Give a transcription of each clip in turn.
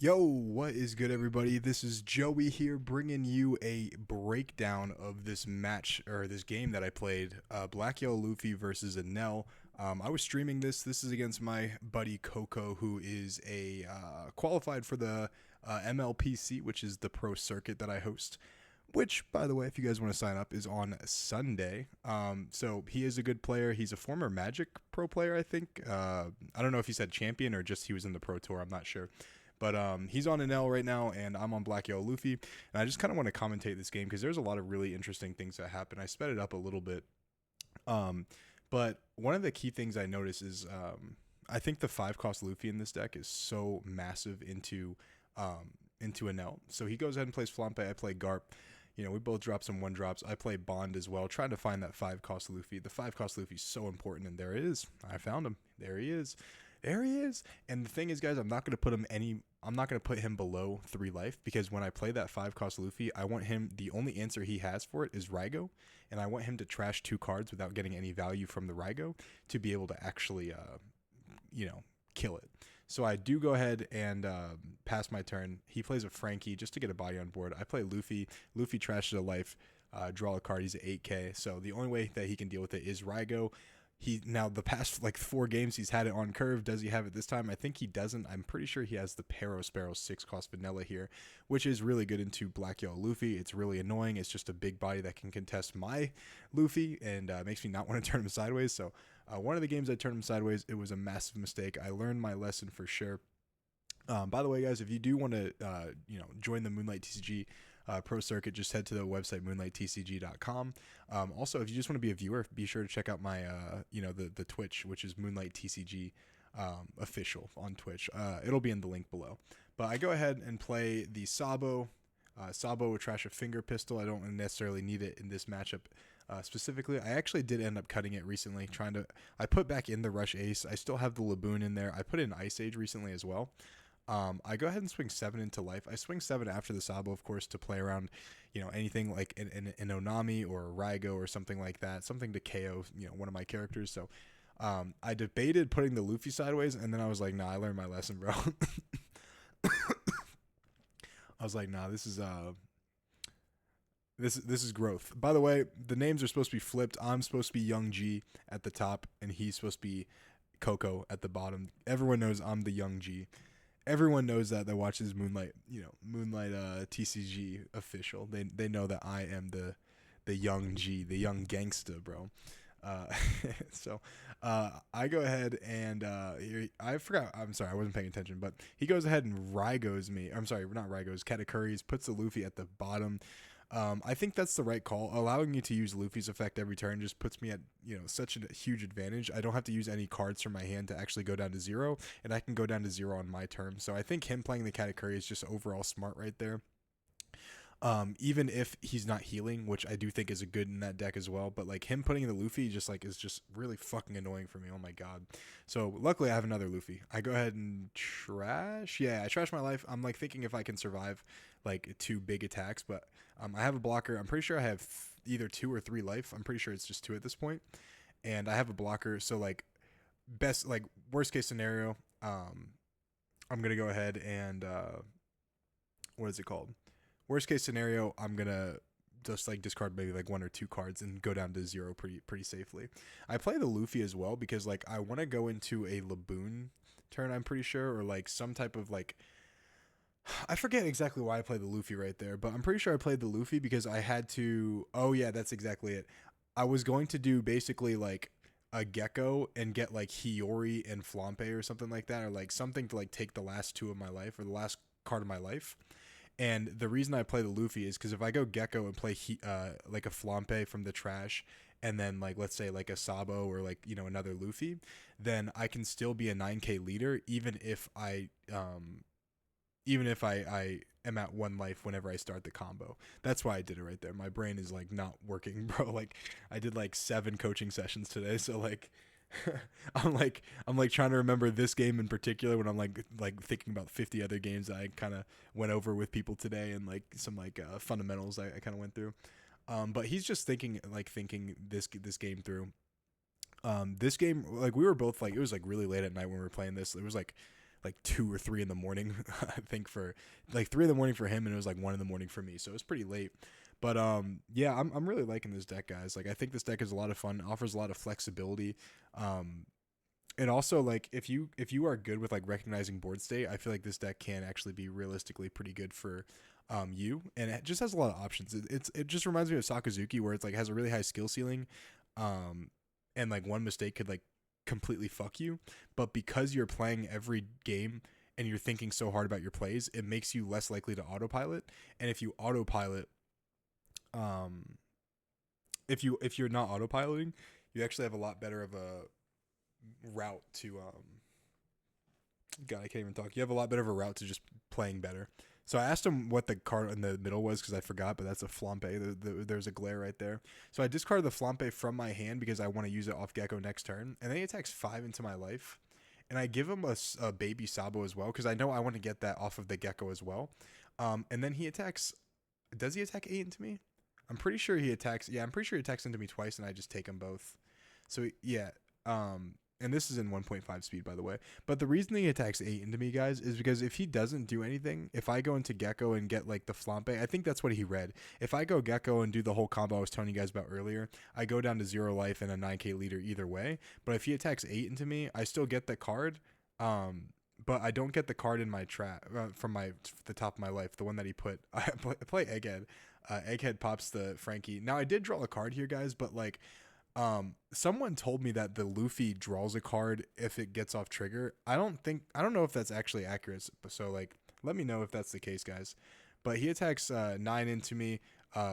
Yo, what is good, everybody? This is Joey here, bringing you a breakdown of this match or this game that I played. Black Yellow Luffy versus Enel. I was streaming this. This is against my buddy Coco, who is a qualified for the MLPC, which is the pro circuit that I host. Which, by the way, if you guys want to sign up, is on Sunday. So he is a good player. He's a former Magic pro player, I think. I don't know if he said champion or just he was in the pro tour. I'm not sure. But he's on an L right now, and I'm on Black Yellow Luffy. And I just kind of want to commentate this game because there's a lot of really interesting things that happen. I sped it up a little bit. Um, but one of the key things I notice is I think the 5 cost Luffy in this deck is so massive into an L. So he goes ahead and plays Flampe. I play Garp. You know, we both drop some 1 drops. I play Bond as well, trying to find that 5 cost Luffy. The 5 cost Luffy is so important, and there it is. I found him. There he is. There he is. And the thing is, guys, I'm not going to put him below 3 life because when I play that 5 cost Luffy, I want him, the only answer he has for it is Raigo, and I want him to trash 2 cards without getting any value from the Raigo to be able to actually, kill it. So I do go ahead and pass my turn. He plays a Frankie just to get a body on board. I play Luffy. Luffy trashes a life, draw a card. He's at 8k. So the only way that he can deal with it is Raigo. He now the past like 4 games he's had it on curve. Does he have it this time? I think he doesn't. I'm pretty sure he has the Sparrow 6 cost vanilla here, which is really good into Black Yellow Luffy. It's really annoying. It's just a big body that can contest my Luffy and makes me not want to turn him sideways. So one of the games I turned him sideways, it was a massive mistake. I learned my lesson for sure. By the way, guys, if you do want to, join the Moonlight TCG pro circuit, just head to the website moonlighttcg.com. Also, if you just want to be a viewer, be sure to check out my, the Twitch, which is Moonlight TCG official on Twitch. It'll be in the link below. But I go ahead and play the Sabo. Sabo would trash a finger pistol. I don't necessarily need it in this matchup. Specifically, I actually did end up cutting it recently. I put back in the Rush Ace. I still have the Laboon in there. I put in Ice Age recently as well. I go ahead and swing 7 into life. I swing 7 after the Sabo, of course, to play around, anything like an Onami or a Raigo or something like that, something to KO, one of my characters. So I debated putting the Luffy sideways, and then I was like, nah, I learned my lesson, bro. I was like, nah, this is growth. By the way, the names are supposed to be flipped. I'm supposed to be Young G at the top, and he's supposed to be Coco at the bottom. Everyone knows I'm the Young G. Everyone knows that watches Moonlight, Moonlight TCG official. They know that I am the Young G, the young gangsta, bro. Uh, so I go ahead and I forgot. I'm sorry, I wasn't paying attention. But he goes ahead and Raigos me. I'm sorry, not Raigos. Katakuri's puts the Luffy at the bottom. I think that's the right call. Allowing you to use Luffy's effect every turn just puts me at such a huge advantage. I don't have to use any cards from my hand to actually go down to 0, and I can go down to 0 on my turn. So I think him playing the Katakuri is just overall smart right there. Even if he's not healing, which I do think is a good in that deck as well, but like him putting in the Luffy just like is just really fucking annoying for me. Oh my god. So luckily I have another Luffy. I go ahead and trash. Yeah, I trash my life. I'm like thinking if I can survive like 2 big attacks, but I have a blocker. I'm pretty sure I have either 2 or 3 life. I'm pretty sure it's just 2 at this point, and I have a blocker. So like worst case scenario, I'm gonna go ahead and what is it called? Worst case scenario, I'm gonna just like discard maybe like 1 or 2 cards and go down to 0 pretty safely. I play the Luffy as well because like I want to go into a Laboon turn. I'm pretty sure, or like some type of like I forget exactly why I played the Luffy right there, but I'm pretty sure I played the Luffy because I had to. Oh yeah, that's exactly it. I was going to do basically like a Gecko and get like Hiyori and Flampe or something like that, or like something to like take the last 2 of my life or the last card of my life. And the reason I play the Luffy is because if I go Gecko and play like a Flampe from the trash, and then like let's say like a Sabo or like another Luffy, then I can still be a 9k leader even if I am at 1 life whenever I start the combo. That's why I did it right there. My brain is like not working, bro. Like I did like 7 coaching sessions today, so like I'm like trying to remember this game in particular when I'm like thinking about 50 other games that I kind of went over with people today and like some like fundamentals I kind of went through. But he's just thinking this game through. This game, like we were both like it was like really late at night when we were playing this. It was like like 2 or 3 in the morning. I think for like 3 in the morning for him, and it was like 1 in the morning for me. So it was pretty late. But yeah, I'm really liking this deck, guys. Like I think this deck is a lot of fun, offers a lot of flexibility. Um, and also like if you are good with like recognizing board state, I feel like this deck can actually be realistically pretty good for you, and it just has a lot of options. It just reminds me of Sakazuki, where it's like has a really high skill ceiling, um and like one mistake could like completely fuck you, but because you're playing every game and you're thinking so hard about your plays, it makes you less likely to autopilot. And if you autopilot, um if you're not autopiloting, you actually have a lot better of a route to God, I can't even talk. You have a lot better of a route to just playing better. So I asked him what the card in the middle was because I forgot, but that's a Flampe. There's a glare right there. So I discarded the Flampe from my hand because I want to use it off Gecko next turn. And then he attacks 5 into my life. And I give him a baby Sabo as well because I know I want to get that off of the Gecko as well. And then he attacks. Does he attack 8 into me? I'm pretty sure he attacks. Yeah, I'm pretty sure he attacks into me twice, and I just take them both. So yeah. And this is in 1.5 speed, by the way. But the reason he attacks 8 into me, guys, is because if he doesn't do anything, if I go into Gecko and get like the Flampe, I think that's what he read. If I go Gecko and do the whole combo I was telling you guys about earlier, I go down to 0 life and a 9k leader either way. But if he attacks 8 into me, I still get the card. But I don't get the card in my trap from the top of my life, the one that he put. I play Egghead. Egghead pops the Frankie. Now I did draw a card here, guys, but like someone told me that the Luffy draws a card if it gets off trigger. I don't know if that's actually accurate. So like, let me know if that's the case, guys. But he attacks 9 into me,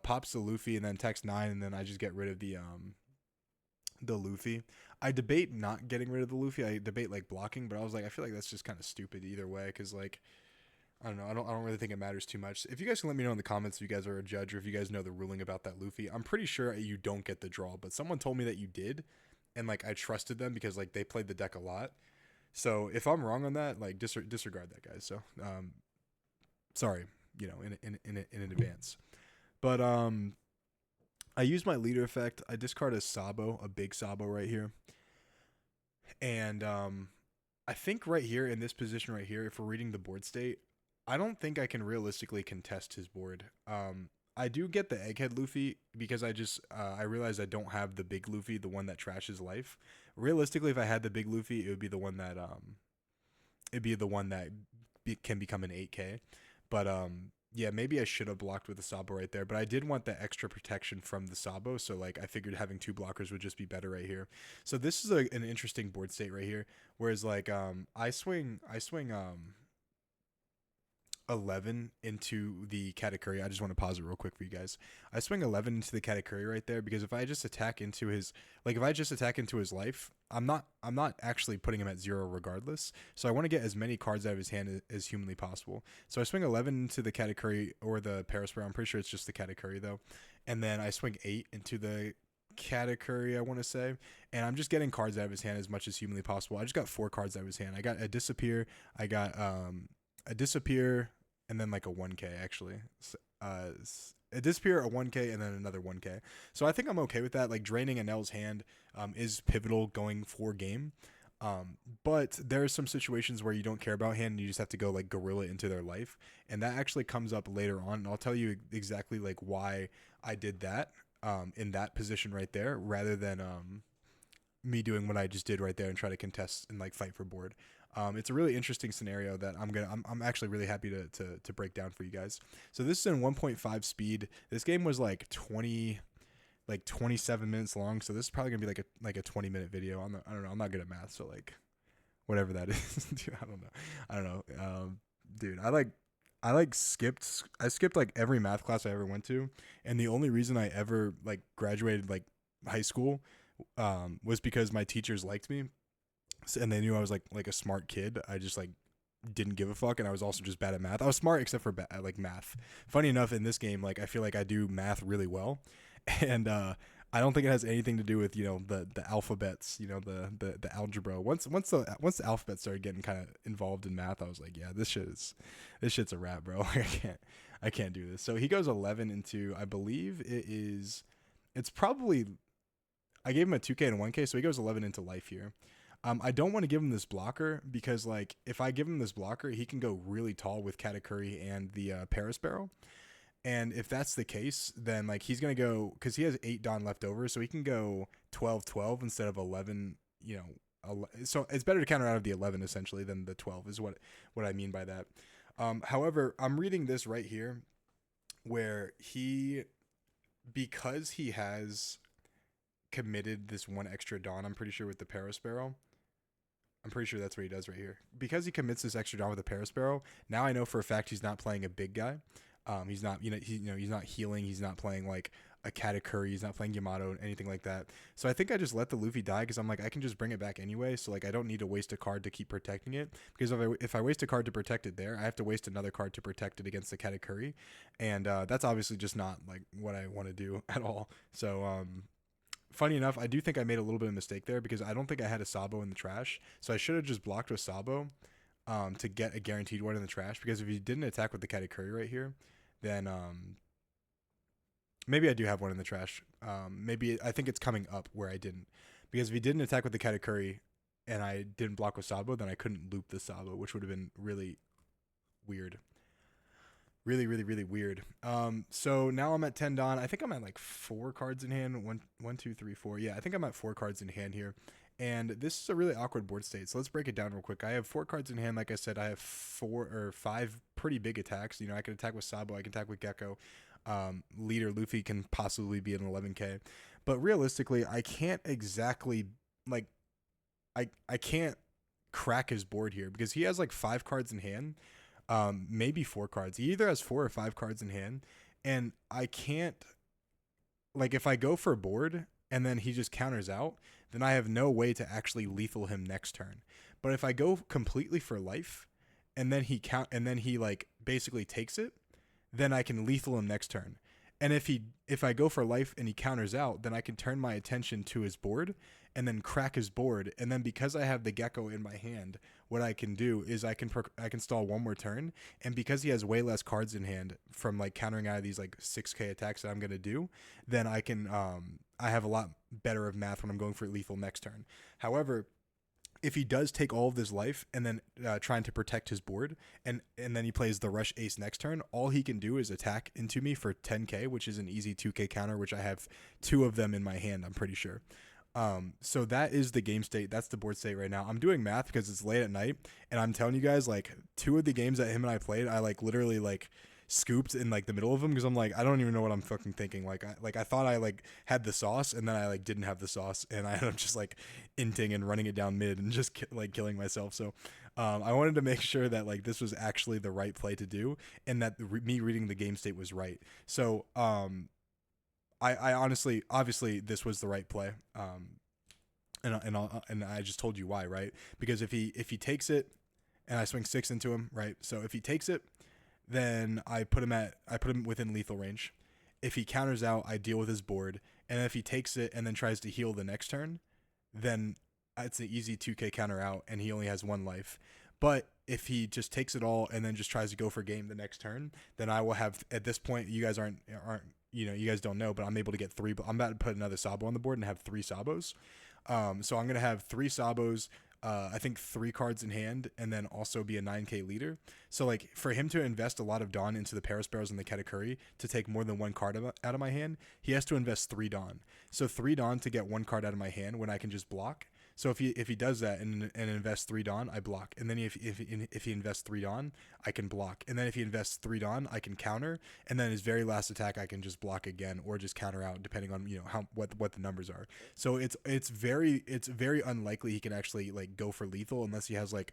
pops the Luffy, and then attacks 9, and then I just get rid of the Luffy. I debate not getting rid of the Luffy. I debate like blocking, but I was like, I feel like that's just kind of stupid either way, because like I don't know. I don't really think it matters too much. If you guys can let me know in the comments if you guys are a judge or if you guys know the ruling about that Luffy. I'm pretty sure you don't get the draw, but someone told me that you did, and like I trusted them because like they played the deck a lot. So if I'm wrong on that, like disregard that, guys. So sorry, in advance. But I use my leader effect. I discard a Sabo, a big Sabo right here, and I think right here in this position right here, if we're reading the board state, I don't think I can realistically contest his board. I do get the Egghead Luffy because I realize I don't have the big Luffy, the one that trashes life. Realistically, if I had the big Luffy, it would be the one that can become an 8K. But yeah, maybe I should have blocked with the Sabo right there, but I did want the extra protection from the Sabo, so like I figured having 2 blockers would just be better right here. So this is an interesting board state right here. Whereas like I swing 11 into the Katakuri. I just want to pause it real quick for you guys. I swing 11 into the Katakuri right there because if I just attack into his life, I'm not actually putting him at 0 regardless. So I want to get as many cards out of his hand as humanly possible. So I swing 11 into the Katakuri or the Parasphere. I'm pretty sure it's just the Katakuri though. And then I swing 8 into the Katakuri, I want to say, and I'm just getting cards out of his hand as much as humanly possible. I just got 4 cards out of his hand. I got a Disappear, I got a Disappear, and then like a 1k actually. A Disappear, a 1k, and then another 1k. So I think I'm okay with that. Like draining Anel's hand is pivotal going for game. But there are some situations where you don't care about hand and you just have to go like gorilla into their life, and that actually comes up later on, and I'll tell you exactly like why I did that in that position right there rather than me doing what I just did right there and try to contest and like fight for board. It's a really interesting scenario that I'm actually really happy to break down for you guys. So this is in 1.5 speed. This game was like 27 minutes long, so this is probably gonna be like a 20-minute video. I don't know. I'm not good at math, so like whatever that is. Dude, I don't know. Dude, I skipped like every math class I ever went to, and the only reason I ever like graduated like high school was because my teachers liked me, and they knew I was like a smart kid. I just like didn't give a fuck, and I was also just bad at math. I was smart except for like math. Funny enough, in this game, like I feel like I do math really well, and I don't think it has anything to do with the alphabets, the algebra. Once the alphabet started getting kind of involved in math, I was like, yeah, this shit's a wrap, bro. I can't do this. So he goes 11 into, I believe it's probably, I gave him a 2k and a 1k, so he goes 11 into life here. I don't want to give him this blocker because like if I give him this blocker, he can go really tall with Katakuri and the Paris Barrel. And if that's the case, then like he's gonna go because he has 8 Dawn left over, so he can go 12-12 instead of 11. So it's better to counter out of the 11 essentially than the 12 is what I mean by that. However, I'm reading this right here where because he has committed this one extra Dawn, I'm pretty sure with the Paris Barrel. I'm pretty sure that's what he does right here. Because he commits this extra Dawn with the Paris Barrel, now I know for a fact he's not playing a big guy. He's not, he's not healing. He's not playing like a Katakuri. He's not playing Yamato, anything like that. So I think I just let the Luffy die because I'm like, I can just bring it back anyway. So like, I don't need to waste a card to keep protecting it because if I waste a card to protect it there, I have to waste another card to protect it against the Katakuri, and that's obviously just not like what I want to do at all. So funny enough, I do think I made a little bit of a mistake there because I don't think I had a Sabo in the trash. So I should have just blocked with Sabo to get a guaranteed one in the trash. Because if he didn't attack with the Katakuri right here, then maybe I do have one in the trash. Maybe I think it's coming up where I didn't. Because if he didn't attack with the Katakuri and I didn't block with Sabo, then I couldn't loop the Sabo, which would have been really weird. Really, really, really weird. So now I'm at 10 Dawn. I think I'm at like 4 cards in hand. One, two, three, four. Yeah, I think I'm at 4 cards in hand here. And this is a really awkward board state. So let's break it down real quick. I have 4 cards in hand. Like I said, I have 4 or 5 pretty big attacks. You know, I can attack with Sabo. I can attack with Gecko. Leader Luffy can possibly be an 11k. But realistically, I can't exactly like I can't crack his board here because he has like 5 cards in hand. Maybe 4 cards. He either has 4 or 5 cards in hand, and I can't like if I go for a board and then he just counters out, then I have no way to actually lethal him next turn. But if I go completely for life, and then he like basically takes it, then I can lethal him next turn. And if I go for life and he counters out, then I can turn my attention to his board and then crack his board. And then because I have the Gecko in my hand, what I can do is I can stall one more turn. And because he has way less cards in hand from like countering out of these like 6k attacks that I'm gonna do, then I have a lot better of math when I'm going for lethal next turn. However, if he does take all of this life and then trying to protect his board and then he plays the rush ace next turn, all he can do is attack into me for 10k, which is an easy 2k counter, which I have 2 of them in my hand, I'm pretty sure. So that is the game state. That's the board state right now. I'm doing math because it's late at night, and I'm telling you guys, like 2 of the games that him and I played, I like literally like scooped in like the middle of them because I'm like, I don't even know what I'm fucking thinking. I thought I like had the sauce, and then I like didn't have the sauce, and I ended up just like inting and running it down mid and just like killing myself. So I wanted to make sure that like this was actually the right play to do, and that me reading the game state was right. So I honestly, obviously, this was the right play. And I just told you why, right? Because if he takes it, and I swing 6 into him, right? So if he takes it, then I put him within lethal range. If he counters out, I deal with his board, and if he takes it and then tries to heal the next turn, then it's an easy 2k counter out, and he only has 1 life. But if he just takes it all and then just tries to go for game the next turn, then I will have, at this point, you guys aren't you guys don't know, but I'm able to get 3. I'm about to put another Sabo on the board and have 3 Sabos. So I'm gonna have 3 Sabos. I think 3 cards in hand, and then also be a 9k leader. So like for him to invest a lot of Dawn into the Paris Barrels and the Katakuri to take more than 1 card out of my hand, he has to invest 3 Dawn. So 3 Dawn to get 1 card out of my hand when I can just block. So if he does that and invests 3 Dawn, I block. And then if he invests 3 Dawn, I can block. And then if he invests 3 Dawn, I can counter. And then his very last attack, I can just block again or just counter out depending on what the numbers are. So it's very unlikely he can actually like go for lethal unless he has like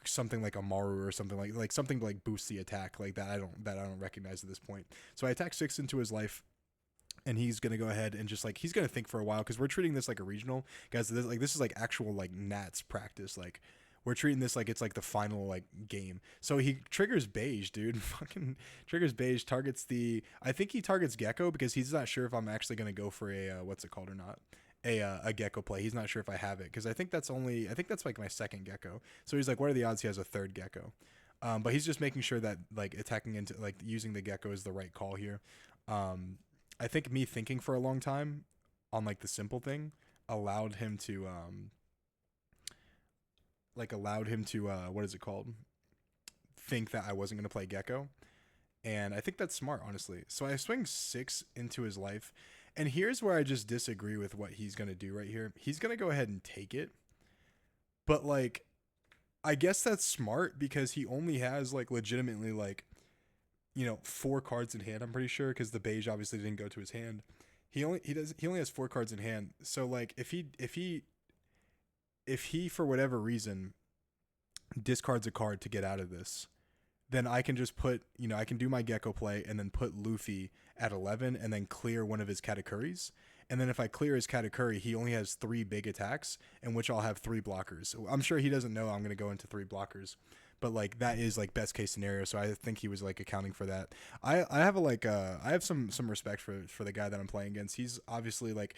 something like a Maru or something like something to like boost the attack like that. I don't recognize at this point. So I attack 6 into his life. And he's gonna go ahead and just like he's gonna think for a while because we're treating this like a regional, guys. This is like actual like Nats practice. Like we're treating this like it's like the final like game. So he triggers beige, dude. Fucking triggers beige. Targets the. I think he targets Gecko because he's not sure if I'm actually gonna go for a what's it called or not. A Gecko play. He's not sure if I have it because I think that's like my second Gecko. So he's like, what are the odds he has a third Gecko? But he's just making sure that like attacking into like using the Gecko is the right call here. I think me thinking for a long time on like the simple thing allowed him to like allowed him to what is it called? Think that I wasn't gonna play Gecko. And I think that's smart, honestly. So I swing 6 into his life. And here's where I just disagree with what he's going to do right here. He's going to go ahead and take it. But, like, I guess that's smart because he only has, like, legitimately, like, 4 cards in hand, I'm pretty sure, because the beige obviously didn't go to his hand. He only has 4 cards in hand. So, like, if he for whatever reason discards a card to get out of this, then I can just put, I can do my Gecko play and then put Luffy at 11 and then clear one of his Katakuris. And then if I clear his Katakuri, he only has 3 big attacks, in which I'll have 3 blockers. I'm sure he doesn't know I'm going to go into 3 blockers, but like that is like best case scenario. So I think he was like accounting for that. I have I have some respect for the guy that I'm playing against. He's obviously like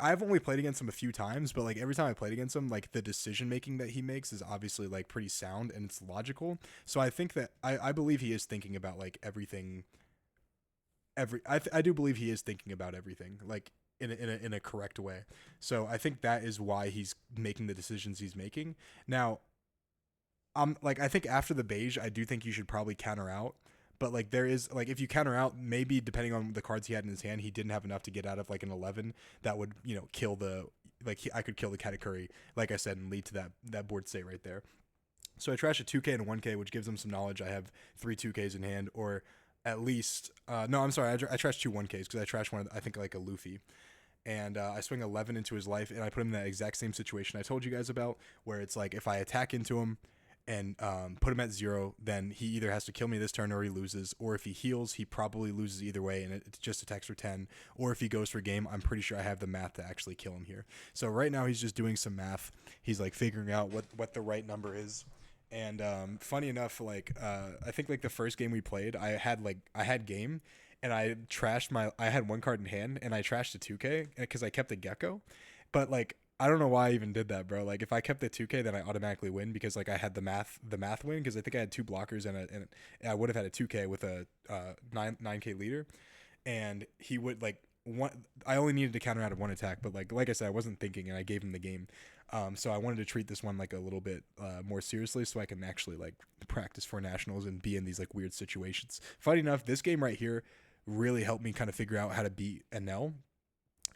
I've only played against him a few times, but like every time I played against him, like the decision making that he makes is obviously like pretty sound and it's logical. So I think that I believe he is thinking about like everything. I do believe he is thinking about everything like in a correct way. So I think that is why he's making the decisions he's making. Now, like I think after the beige, I do think you should probably counter out. But like there is like if you counter out, maybe depending on the cards he had in his hand, he didn't have enough to get out of like an 11 that would kill the I could kill the Katakuri, like I said, and lead to that board state right there. So I trash a 2K and a 1K, which gives him some knowledge. I have 3 2Ks in hand, or at least no, I'm sorry, I trashed 2 1Ks because I trashed one. I think like a Luffy. And I swing 11 into his life, and I put him in that exact same situation I told you guys about, where it's like if I attack into him and put him at 0, then he either has to kill me this turn or he loses. Or if he heals, he probably loses either way, and it just attacks for 10. Or if he goes for game, I'm pretty sure I have the math to actually kill him here. So right now he's just doing some math. He's like figuring out what the right number is. And funny enough, like I think like the first game we played, I had game, and I had 1 card in hand, and I trashed a 2K because I kept a Gecko, but like I don't know why I even did that, bro. Like if I kept the 2K, then I automatically win because like I had the math win because I think I had 2 blockers and I would have had a 2K with a 9K leader, and he would like one. I only needed to counter out of 1 attack, but like I said, I wasn't thinking, and I gave him the game. So I wanted to treat this one like a little bit more seriously, so I can actually like practice for nationals and be in these like weird situations. Funny enough, this game right here really helped me kind of figure out how to beat Enel,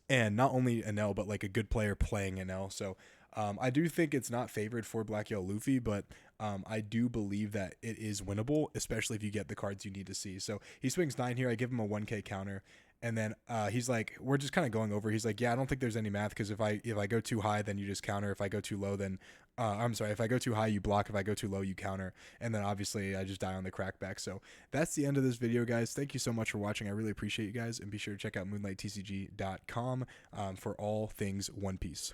and not only Enel, but like a good player playing Enel. So I do think it's not favored for Black Yellow Luffy, but I do believe that it is winnable, especially if you get the cards you need to see. So he swings 9 here. I give him a 1K counter. And then he's like, we're just kind of going over. He's like, yeah, I don't think there's any math because if I go too high, then you just counter. If I go too low, then I'm sorry. If I go too high, you block. If I go too low, you counter. And then obviously I just die on the crackback. So that's the end of this video, guys. Thank you so much for watching. I really appreciate you guys. And be sure to check out moonlighttcg.com for all things One Piece.